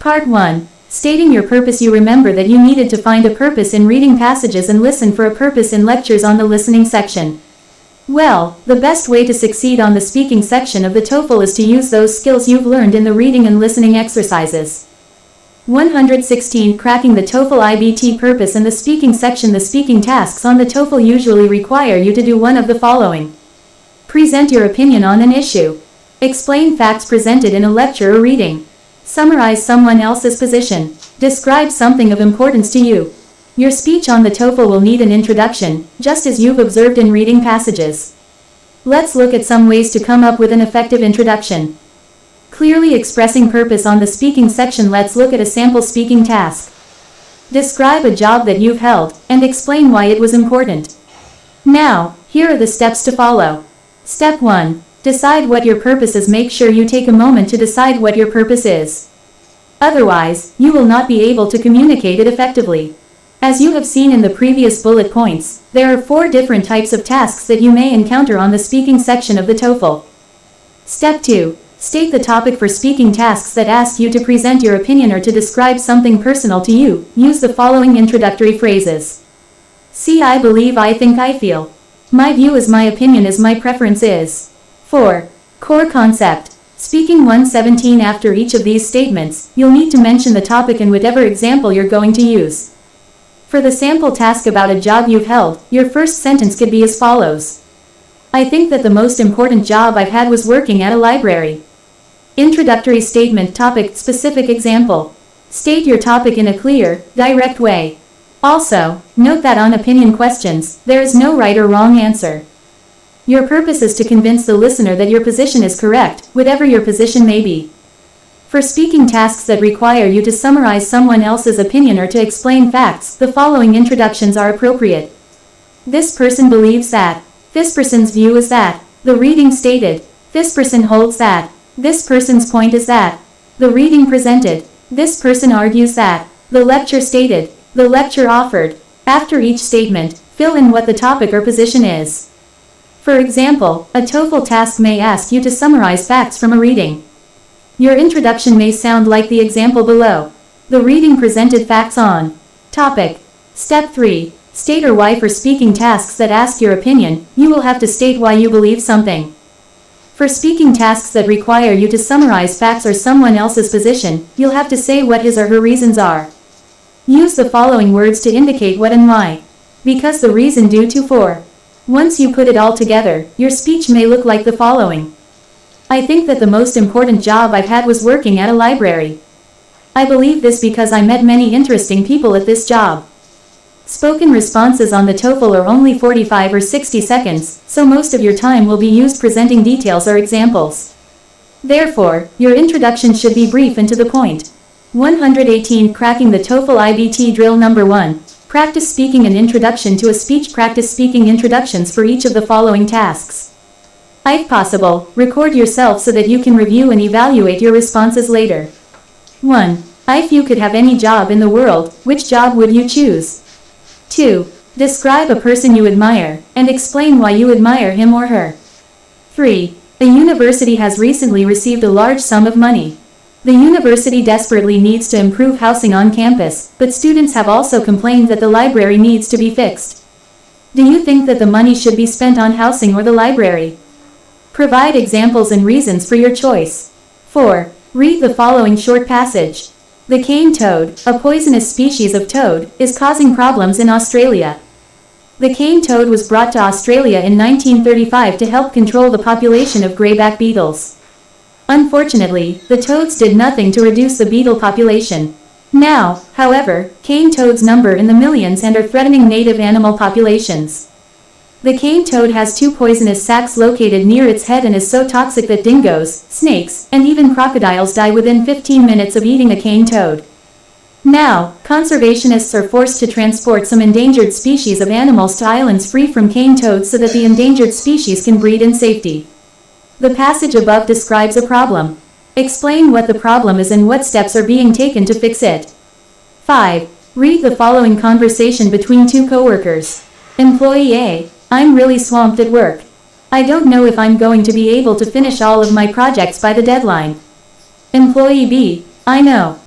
Part 1. Stating your purpose. You remember that you needed to find a purpose in reading passages and listen for a purpose in lectures on the listening section. Well, the best way to succeed on the speaking section of the TOEFL is to use those skills you've learned in the reading and listening exercises. 116. Cracking the TOEFL IBT purpose and the speaking section. The speaking tasks on the TOEFL usually require you to do one of the following. Present your opinion on an issue. Explain facts presented in a lecture or reading. Summarize someone else's position. Describe something of importance to you. Your speech on the TOEFL will need an introduction, just as you've observed in reading passages. Let's look at some ways to come up with an effective introduction. Clearly expressing purpose on the speaking section. Let's look at a sample speaking task. Describe a job that you've held, and explain why it was important. Now, here are the steps to follow. Step 1. Decide what your purpose is. Make sure you take a moment to decide what your purpose is. Otherwise, you will not be able to communicate it effectively. As you have seen in the previous bullet points, there are 4 different types of tasks that you may encounter on the speaking section of the TOEFL. Step 2. State the topic for speaking tasks that ask you to present your opinion or to describe something personal to you. Use the following introductory phrases. See, I believe, I think, I feel. My view is, my opinion is, my preference is. 4. Core concept. Speaking 117. After each of these statements, you'll need to mention the topic and whatever example you're going to use. For the sample task about a job you've held, your first sentence could be as follows. I think that the most important job I've had was working at a library. Introductory statement. Topic. Specific example. State your topic in a clear, direct way. Also, note that on opinion questions, there is no right or wrong answer. Your purpose is to convince the listener that your position is correct, whatever your position may be. For speaking tasks that require you to summarize someone else's opinion or to explain facts, the following introductions are appropriate. This person believes that. This person's view is that. The reading stated. This person holds that. This person's point is that. The reading presented. This person argues that. The lecture stated. The lecture offered. After each statement, fill in what the topic or position is. For example, a TOEFL task may ask you to summarize facts from a reading. Your introduction may sound like the example below. The reading presented facts on. Topic. Step 3. State or why. For speaking tasks that ask your opinion, you will have to state why you believe something. For speaking tasks that require you to summarize facts or someone else's position, you'll have to say what his or her reasons are. Use the following words to indicate what and why. Because, the reason, due to, for. Once you put it all together, your speech may look like the following. I think that the most important job I've had was working at a library. I believe this because I met many interesting people at this job. Spoken responses on the TOEFL are only 45 or 60 seconds, so most of your time will be used presenting details or examples. Therefore, your introduction should be brief and to the point. 118. Cracking the TOEFL IBT drill number 1. Practice speaking an introduction to a speech. Practice speaking introductions for each of the following tasks. If possible, record yourself so that you can review and evaluate your responses later. 1. If you could have any job in the world, which job would you choose? 2. Describe a person you admire, and explain why you admire him or her. 3. A university has recently received a large sum of money. The university desperately needs to improve housing on campus, but students have also complained that the library needs to be fixed. Do you think that the money should be spent on housing or the library? Provide examples and reasons for your choice. 4. Read the following short passage. The cane toad, a poisonous species of toad, is causing problems in Australia. The cane toad was brought to Australia in 1935 to help control the population of greyback beetles. Unfortunately, the toads did nothing to reduce the beetle population. Now, however, cane toads number in the millions and are threatening native animal populations. The cane toad has 2 poisonous sacs located near its head and is so toxic that dingoes, snakes, and even crocodiles die within 15 minutes of eating a cane toad. Now, conservationists are forced to transport some endangered species of animals to islands free from cane toads so that the endangered species can breed in safety. The passage above describes a problem. Explain what the problem is and what steps are being taken to fix it. 5. Read the following conversation between 2 coworkers. Employee A. I'm really swamped at work. I don't know if I'm going to be able to finish all of my projects by the deadline. Employee B. I know.